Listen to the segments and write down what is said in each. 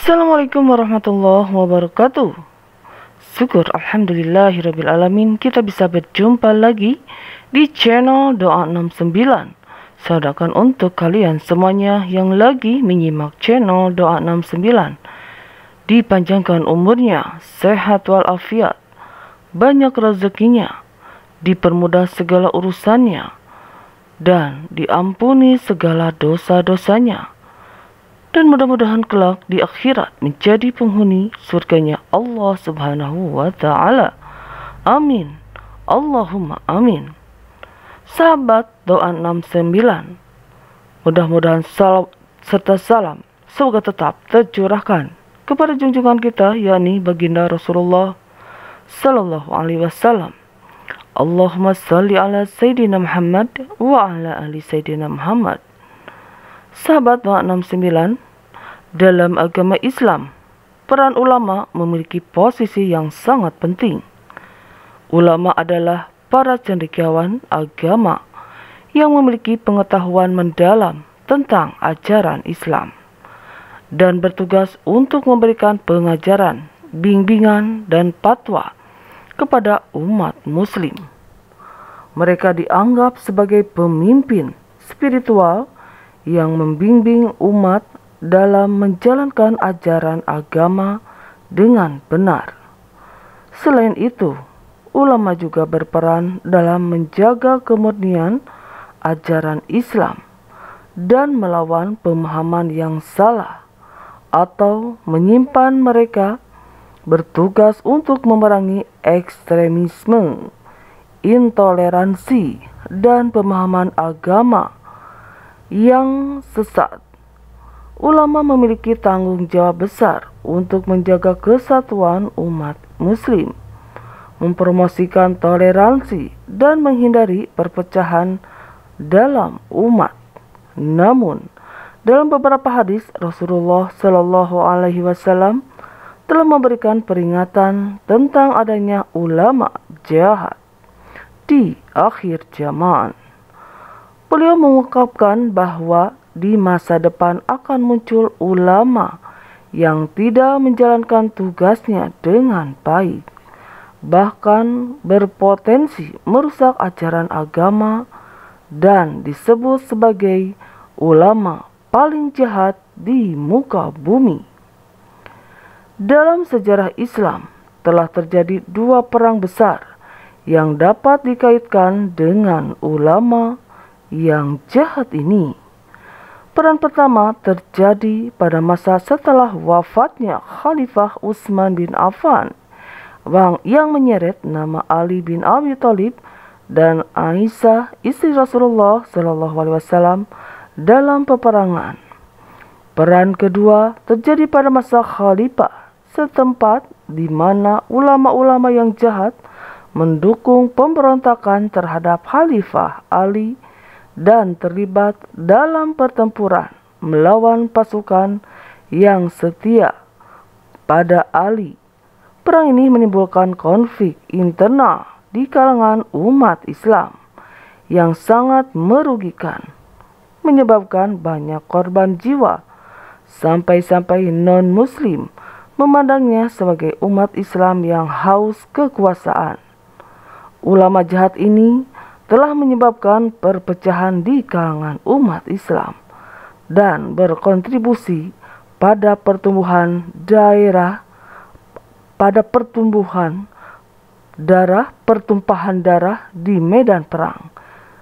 Assalamualaikum warahmatullahi wabarakatuh. Syukur alhamdulillahirabbil alamin kita bisa berjumpa lagi di channel Doa 69. Saya doakan untuk kalian semuanya yang lagi menyimak channel Doa 69 dipanjangkan umurnya, sehat walafiat, banyak rezekinya, dipermudah segala urusannya, dan diampuni segala dosa-dosanya. Dan mudah-mudahan kelak di akhirat menjadi penghuni surganya Allah Subhanahu wa Ta'ala. Amin. Allahumma amin. Sahabat Doa 69, mudah-mudahan salam serta salam semoga tetap tercurahkan kepada junjungan kita, yakni baginda Rasulullah Sallallahu Alaihi Wasallam. Allahumma salli ala Sayyidina Muhammad wa ala ali Sayyidina Muhammad. Sahabat Doa 69, dalam agama Islam, peran ulama memiliki posisi yang sangat penting. Ulama adalah para cendekiawan agama yang memiliki pengetahuan mendalam tentang ajaran Islam dan bertugas untuk memberikan pengajaran, bimbingan, dan fatwa kepada umat muslim. Mereka dianggap sebagai pemimpin spiritual yang membimbing umat dalam menjalankan ajaran agama dengan benar. Selain itu, ulama juga berperan dalam menjaga kemurnian ajaran Islam dan melawan pemahaman yang salah atau menyimpan mereka, bertugas untuk memerangi ekstremisme, intoleransi, dan pemahaman agama yang sesat. Ulama memiliki tanggung jawab besar untuk menjaga kesatuan umat muslim, mempromosikan toleransi, dan menghindari perpecahan dalam umat. Namun, dalam beberapa hadis Rasulullah Shallallahu Alaihi Wasallam telah memberikan peringatan tentang adanya ulama jahat di akhir zaman. Beliau mengungkapkan bahwa di masa depan akan muncul ulama yang tidak menjalankan tugasnya dengan baik, bahkan berpotensi merusak ajaran agama dan disebut sebagai ulama paling jahat di muka bumi. Dalam sejarah Islam telah terjadi dua perang besar yang dapat dikaitkan dengan ulama yang jahat ini. Peran pertama terjadi pada masa setelah wafatnya Khalifah Utsman bin Affan yang menyeret nama Ali bin Abi Thalib dan Aisyah istri Rasulullah Shallallahu Alaihi Wasallam dalam peperangan. Peran kedua terjadi pada masa Khalifah setempat di mana ulama-ulama yang jahat mendukung pemberontakan terhadap Khalifah Ali dan terlibat dalam pertempuran melawan pasukan yang setia pada Ali. Perang ini menimbulkan konflik internal di kalangan umat Islam yang sangat merugikan, menyebabkan banyak korban jiwa, sampai-sampai non-muslim memandangnya sebagai umat Islam yang haus kekuasaan. Ulama jahat ini telah menyebabkan perpecahan di kalangan umat Islam dan berkontribusi pada pertumbuhan pertumpahan darah di medan perang,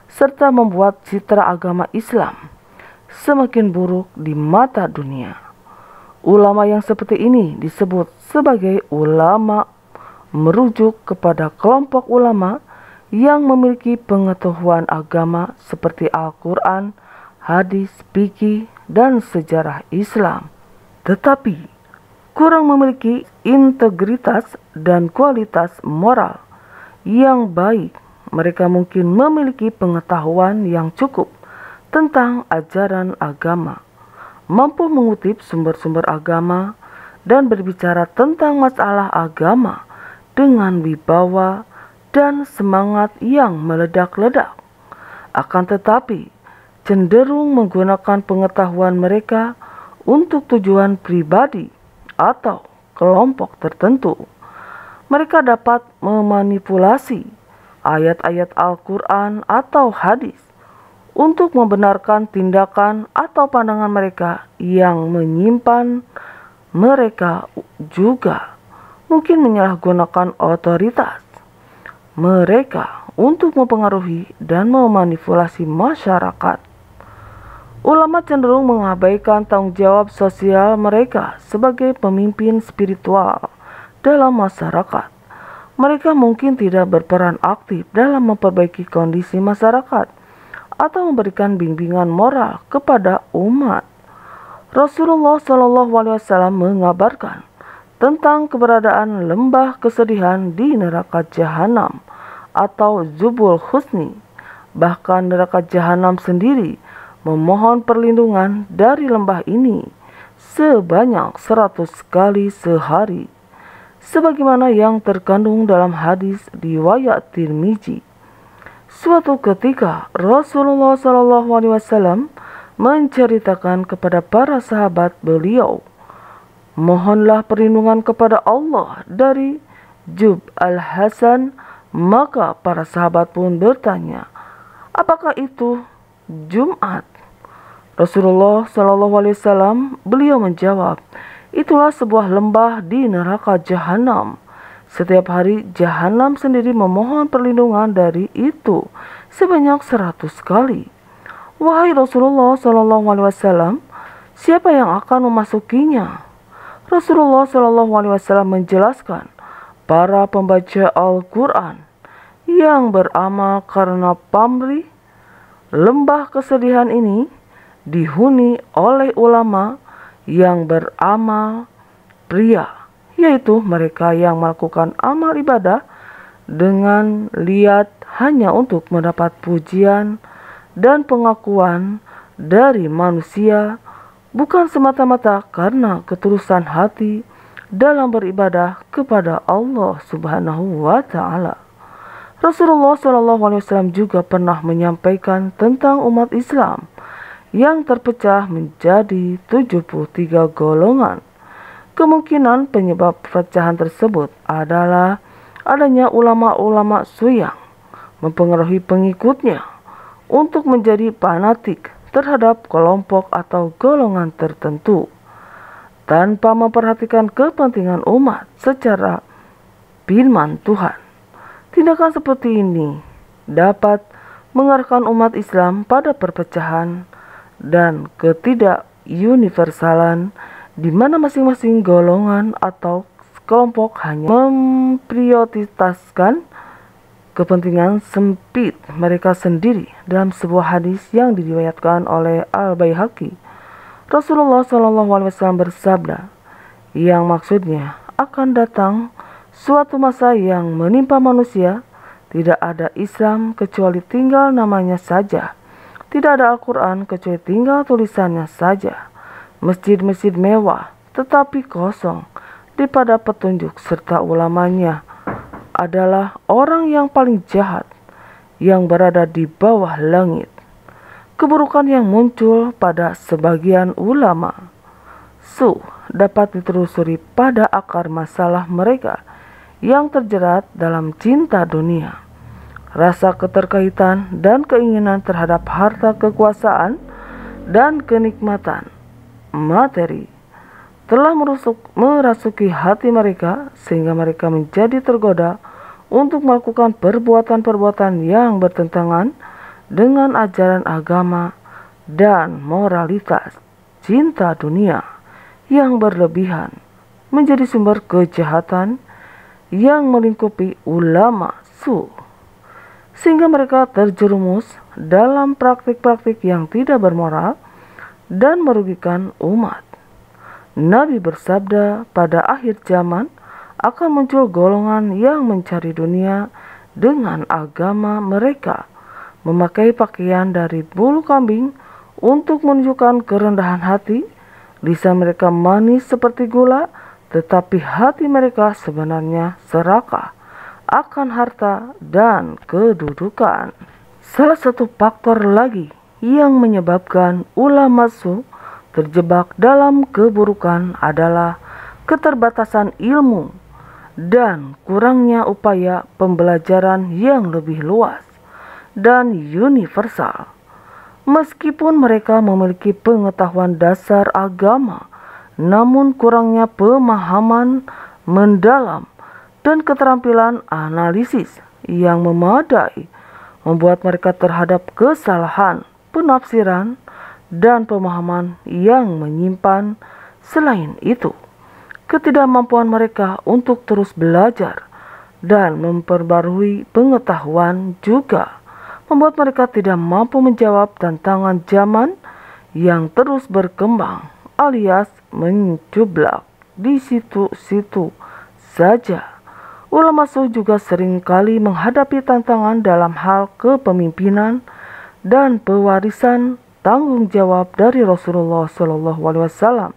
serta membuat citra agama Islam semakin buruk di mata dunia. Ulama yang seperti ini disebut sebagai ulama merujuk kepada kelompok ulama yang memiliki pengetahuan agama seperti Al-Quran, hadis, fikih, dan sejarah Islam, tetapi kurang memiliki integritas dan kualitas moral yang baik. Mereka mungkin memiliki pengetahuan yang cukup tentang ajaran agama, mampu mengutip sumber-sumber agama, dan berbicara tentang masalah agama dengan wibawa dan semangat yang meledak-ledak. Akan tetapi, cenderung menggunakan pengetahuan mereka untuk tujuan pribadi atau kelompok tertentu. Mereka dapat memanipulasi ayat-ayat Al-Quran atau hadis untuk membenarkan tindakan atau pandangan mereka yang menyimpan. Mereka juga mungkin menyalahgunakan otoritas mereka untuk mempengaruhi dan memanipulasi masyarakat. Ulama cenderung mengabaikan tanggung jawab sosial mereka sebagai pemimpin spiritual dalam masyarakat. Mereka mungkin tidak berperan aktif dalam memperbaiki kondisi masyarakat atau memberikan bimbingan moral kepada umat. Rasulullah SAW mengabarkan tentang keberadaan lembah kesedihan di neraka jahanam atau Zubul Husni. Bahkan neraka jahanam sendiri memohon perlindungan dari lembah ini sebanyak 100 kali sehari, sebagaimana yang terkandung dalam hadis riwayat Tirmizi. Suatu ketika Rasulullah SAW menceritakan kepada para sahabat beliau, "Mohonlah perlindungan kepada Allah dari Jub al-Hasan." Maka para sahabat pun bertanya, "Apakah itu Jumat?" Rasulullah SAW beliau menjawab, "Itulah sebuah lembah di neraka jahanam. Setiap hari jahanam sendiri memohon perlindungan dari itu sebanyak 100 kali. Wahai Rasulullah SAW, siapa yang akan memasukinya?" Rasulullah SAW menjelaskan, para pembaca Al-Quran yang beramal karena pamrih. Lembah kesedihan ini dihuni oleh ulama yang beramal pria, yaitu mereka yang melakukan amal ibadah dengan liat hanya untuk mendapat pujian dan pengakuan dari manusia, bukan semata-mata karena ketulusan hati dalam beribadah kepada Allah Subhanahu wa Ta'ala. Rasulullah SAW juga pernah menyampaikan tentang umat Islam yang terpecah menjadi 73 golongan. Kemungkinan penyebab perpecahan tersebut adalah adanya ulama-ulama suyang mempengaruhi pengikutnya untuk menjadi fanatik terhadap kelompok atau golongan tertentu tanpa memperhatikan kepentingan umat secara firman Tuhan. Tindakan seperti ini dapat mengarahkan umat Islam pada perpecahan dan ketidakuniversalan, di mana masing-masing golongan atau kelompok hanya memprioritaskan kepentingan sempit mereka sendiri. Dalam sebuah hadis yang diriwayatkan oleh Al-Baihaqi, Rasulullah SAW bersabda, yang maksudnya akan datang suatu masa yang menimpa manusia, tidak ada Islam kecuali tinggal namanya saja, tidak ada Al-Quran kecuali tinggal tulisannya saja, masjid-masjid mewah tetapi kosong daripada petunjuk, serta ulamanya adalah orang yang paling jahat yang berada di bawah langit. Keburukan yang muncul pada sebagian ulama dapat ditelusuri pada akar masalah mereka yang terjerat dalam cinta dunia, rasa keterkaitan dan keinginan terhadap harta kekuasaan dan kenikmatan materi telah merasuki hati mereka, sehingga mereka menjadi tergoda untuk melakukan perbuatan-perbuatan yang bertentangan dengan ajaran agama dan moralitas. Cinta dunia yang berlebihan menjadi sumber kejahatan yang melingkupi ulama sehingga mereka terjerumus dalam praktik-praktik yang tidak bermoral dan merugikan umat. Nabi bersabda, pada akhir zaman akan muncul golongan yang mencari dunia dengan agama mereka, memakai pakaian dari bulu kambing untuk menunjukkan kerendahan hati. Lisan mereka manis seperti gula, tetapi hati mereka sebenarnya serakah akan harta dan kedudukan. Salah satu faktor lagi yang menyebabkan ulama terjebak dalam keburukan adalah keterbatasan ilmu, dan kurangnya upaya pembelajaran yang lebih luas dan universal. Meskipun mereka memiliki pengetahuan dasar agama, namun kurangnya pemahaman mendalam dan keterampilan analisis yang memadai membuat mereka terhadap kesalahan penafsiran dan pemahaman yang menyimpan. Selain itu, ketidakmampuan mereka untuk terus belajar dan memperbarui pengetahuan juga membuat mereka tidak mampu menjawab tantangan zaman yang terus berkembang alias mencublak di situ-situ saja. Ulama suh juga seringkali menghadapi tantangan dalam hal kepemimpinan dan pewarisan tanggung jawab dari Rasulullah SAW.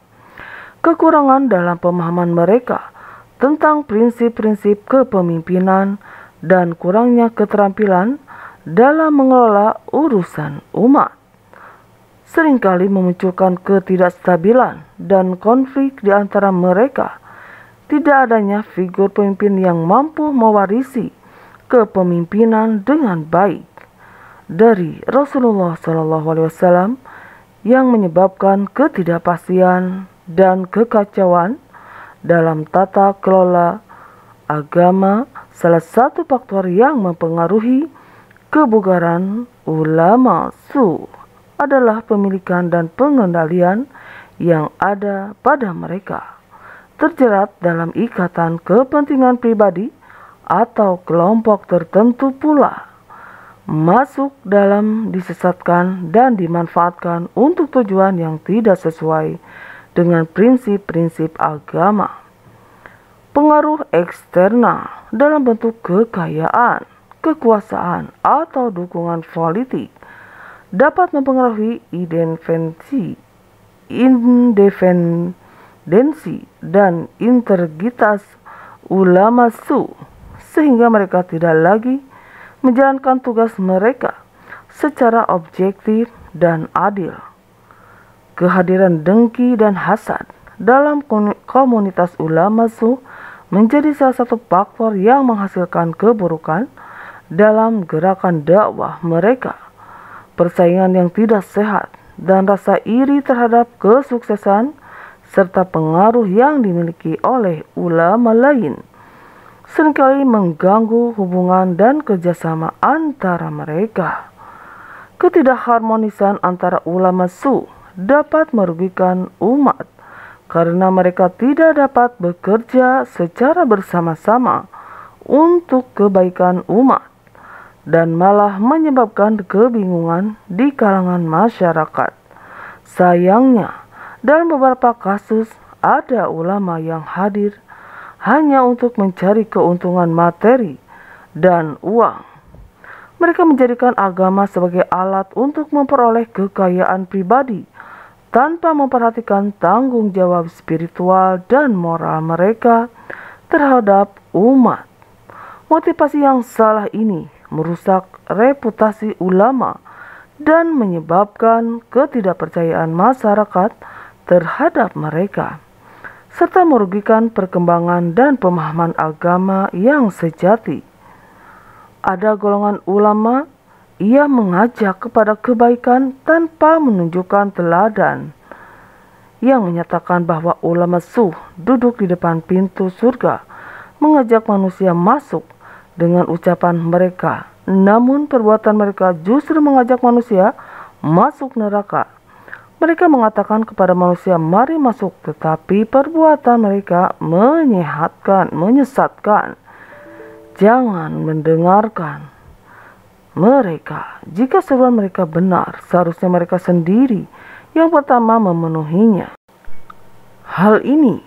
Kekurangan dalam pemahaman mereka tentang prinsip-prinsip kepemimpinan dan kurangnya keterampilan dalam mengelola urusan umat seringkali memunculkan ketidakstabilan dan konflik di antara mereka. Tidak adanya figur pemimpin yang mampu mewarisi kepemimpinan dengan baik dari Rasulullah SAW yang menyebabkan ketidakpastian dan kekacauan dalam tata kelola agama. Salah satu faktor yang mempengaruhi kebugaran ulama suh adalah pemilikan dan pengendalian yang ada pada mereka, terjerat dalam ikatan kepentingan pribadi atau kelompok tertentu pula, masuk dalam disesatkan dan dimanfaatkan untuk tujuan yang tidak sesuai dengan prinsip-prinsip agama. Pengaruh eksternal dalam bentuk kekayaan, kekuasaan, atau dukungan politik dapat mempengaruhi independensi dan integritas ulama suh, sehingga mereka tidak lagi menjalankan tugas mereka secara objektif dan adil. Kehadiran dengki dan hasad dalam komunitas ulama suh menjadi salah satu faktor yang menghasilkan keburukan dalam gerakan dakwah mereka. Persaingan yang tidak sehat dan rasa iri terhadap kesuksesan serta pengaruh yang dimiliki oleh ulama lain seringkali mengganggu hubungan dan kerjasama antara mereka. Ketidakharmonisan antara ulama suh dapat merugikan umat karena mereka tidak dapat bekerja secara bersama-sama untuk kebaikan umat dan malah menyebabkan kebingungan di kalangan masyarakat. Sayangnya, dalam beberapa kasus ada ulama yang hadir hanya untuk mencari keuntungan materi dan uang. Mereka menjadikan agama sebagai alat untuk memperoleh kekayaan pribadi tanpa memperhatikan tanggung jawab spiritual dan moral mereka terhadap umat. Motivasi yang salah ini merusak reputasi ulama dan menyebabkan ketidakpercayaan masyarakat terhadap mereka, serta merugikan perkembangan dan pemahaman agama yang sejati. Ada golongan ulama ia mengajak kepada kebaikan tanpa menunjukkan teladan, yang menyatakan bahwa ulama suh duduk di depan pintu surga mengajak manusia masuk dengan ucapan mereka, namun perbuatan mereka justru mengajak manusia masuk neraka. Mereka mengatakan kepada manusia, mari masuk, tetapi perbuatan mereka menyesatkan. Jangan mendengarkan mereka. Jika seruan mereka benar, seharusnya mereka sendiri yang pertama memenuhinya. Hal ini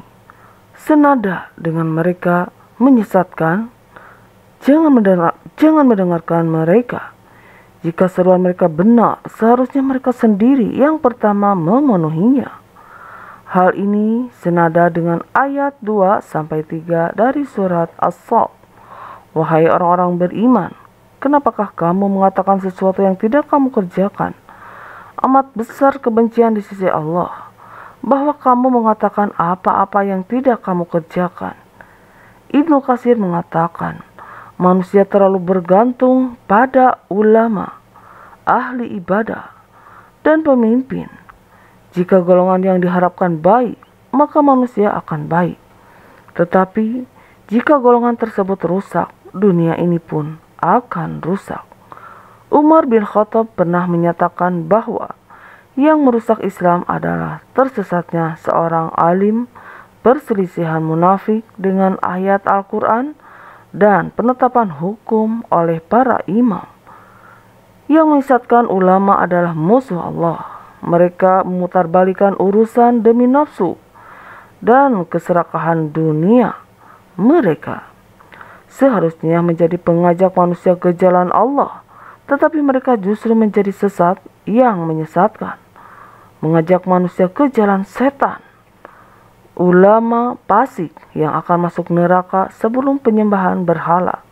senada dengan mereka menyesatkan. Jangan mendengarkan mereka. Jika seruan mereka benar, seharusnya mereka sendiri yang pertama memenuhinya. Hal ini senada dengan ayat 2-3 dari surat As-Saff. Wahai orang-orang beriman, kenapakah kamu mengatakan sesuatu yang tidak kamu kerjakan? Amat besar kebencian di sisi Allah. bahwa kamu mengatakan apa-apa yang tidak kamu kerjakan. Ibnu Katsir mengatakan, manusia terlalu bergantung pada ulama, ahli ibadah, dan pemimpin. Jika golongan yang diharapkan baik, maka manusia akan baik. Tetapi, jika golongan tersebut rusak, dunia ini pun akan rusak. Umar bin Khattab pernah menyatakan bahwa yang merusak Islam adalah tersesatnya seorang alim, perselisihan munafik dengan ayat Al-Quran, dan penetapan hukum oleh para imam. Yang menyesatkan ulama adalah musuh Allah. Mereka memutarbalikan urusan demi nafsu dan keserakahan dunia mereka. Seharusnya menjadi pengajak manusia ke jalan Allah, tetapi mereka justru menjadi sesat yang menyesatkan, mengajak manusia ke jalan setan. Ulama fasik yang akan masuk neraka sebelum penyembahan berhala,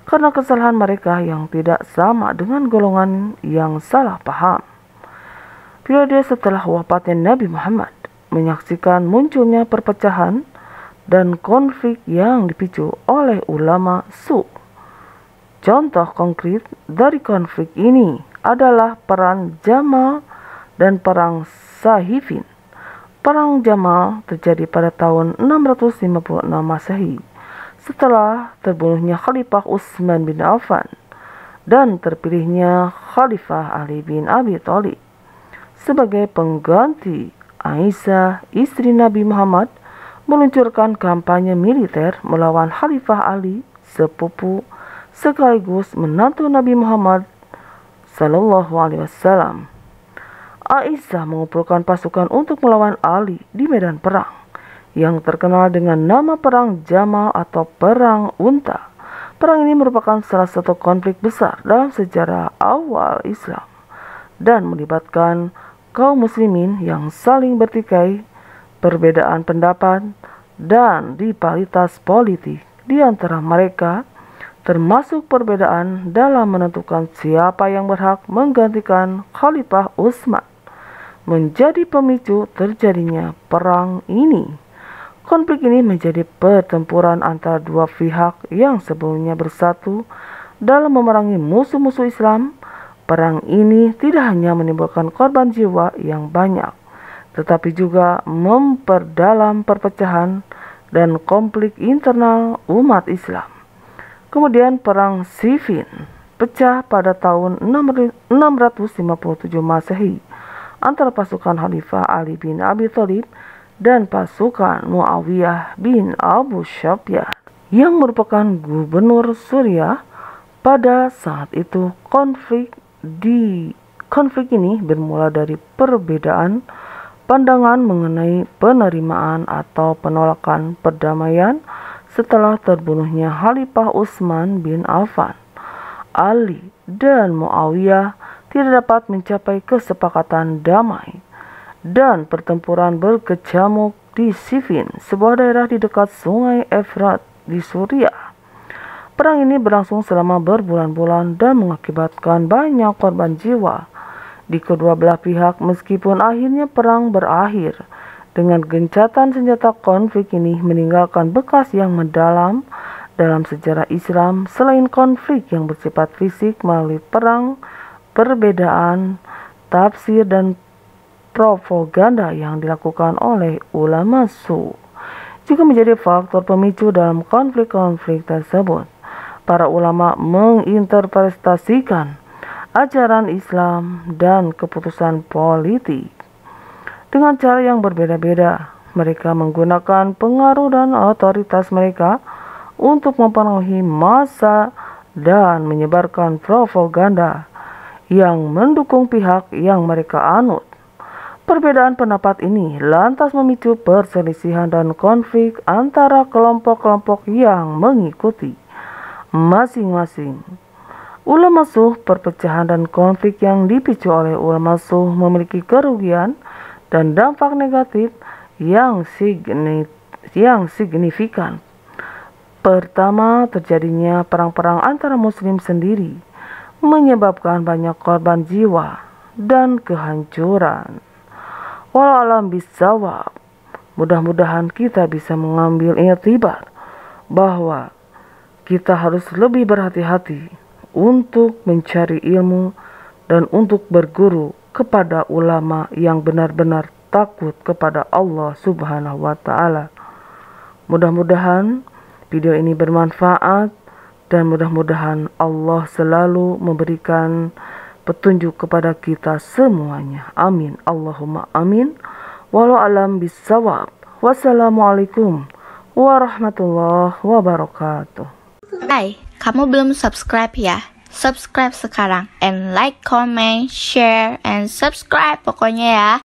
karena kesalahan mereka yang tidak sama dengan golongan yang salah paham. Periode setelah wafatnya Nabi Muhammad menyaksikan munculnya perpecahan dan konflik yang dipicu oleh ulama su. Contoh konkret dari konflik ini adalah perang Jamal dan perang Sahifin. Perang Jamal terjadi pada tahun 656 Masehi setelah terbunuhnya Khalifah Utsman bin Affan dan terpilihnya Khalifah Ali bin Abi Thalib sebagai pengganti. Aisyah, istri Nabi Muhammad, meluncurkan kampanye militer melawan Khalifah Ali, sepupu sekaligus menantu Nabi Muhammad Sallallahu Alaihi Wasallam. Aisyah mengumpulkan pasukan untuk melawan Ali di medan perang yang terkenal dengan nama Perang Jamal atau Perang Unta. Perang ini merupakan salah satu konflik besar dalam sejarah awal Islam dan melibatkan kaum muslimin yang saling bertikai, perbedaan pendapat, dan rivalitas politik di antara mereka, termasuk perbedaan dalam menentukan siapa yang berhak menggantikan Khalifah Utsman, menjadi pemicu terjadinya perang ini. Konflik ini menjadi pertempuran antara dua pihak yang sebelumnya bersatu dalam memerangi musuh-musuh Islam. Perang ini tidak hanya menimbulkan korban jiwa yang banyak, tetapi juga memperdalam perpecahan dan konflik internal umat Islam. Kemudian perang Siffin pecah pada tahun 657 Masehi antara pasukan Khalifah Ali bin Abi Thalib dan pasukan Muawiyah bin Abu Sufyan yang merupakan gubernur Suriah pada saat itu. Konflik ini bermula dari perbedaan pandangan mengenai penerimaan atau penolakan perdamaian setelah terbunuhnya Khalifah Utsman bin Affan. Ali dan Muawiyah tidak dapat mencapai kesepakatan damai, dan pertempuran berkecamuk di Siffin, sebuah daerah di dekat sungai Efrat di Suriah. Perang ini berlangsung selama berbulan-bulan dan mengakibatkan banyak korban jiwa di kedua belah pihak. Meskipun akhirnya perang berakhir dengan gencatan senjata, konflik ini meninggalkan bekas yang mendalam dalam sejarah Islam. Selain konflik yang bersifat fisik melalui perang, perbedaan tafsir dan propaganda yang dilakukan oleh ulama su juga menjadi faktor pemicu dalam konflik-konflik tersebut. Para ulama menginterpretasikan ajaran Islam dan keputusan politik dengan cara yang berbeda-beda. Mereka menggunakan pengaruh dan otoritas mereka untuk mempengaruhi massa dan menyebarkan propaganda yang mendukung pihak yang mereka anut. Perbedaan pendapat ini lantas memicu perselisihan dan konflik antara kelompok-kelompok yang mengikuti masing-masing. Ulama suh, perpecahan dan konflik yang dipicu oleh ulama suh memiliki kerugian dan dampak negatif yang signifikan. Pertama, terjadinya perang-perang antara muslim sendiri menyebabkan banyak korban jiwa dan kehancuran. Walau alam bisawab. Mudah-mudahan kita bisa mengambil i'tibar bahwa kita harus lebih berhati-hati untuk mencari ilmu dan untuk berguru kepada ulama yang benar-benar takut kepada Allah Subhanahu wa Ta'ala. Mudah-mudahan video ini bermanfaat dan mudah-mudahan Allah selalu memberikan petunjuk kepada kita semuanya. Amin. Allahumma amin. Walau alam bisawab. Wassalamualaikum warahmatullahi wabarakatuh. Hai, kamu belum subscribe ya? Subscribe sekarang and like, comment, share, and subscribe pokoknya ya.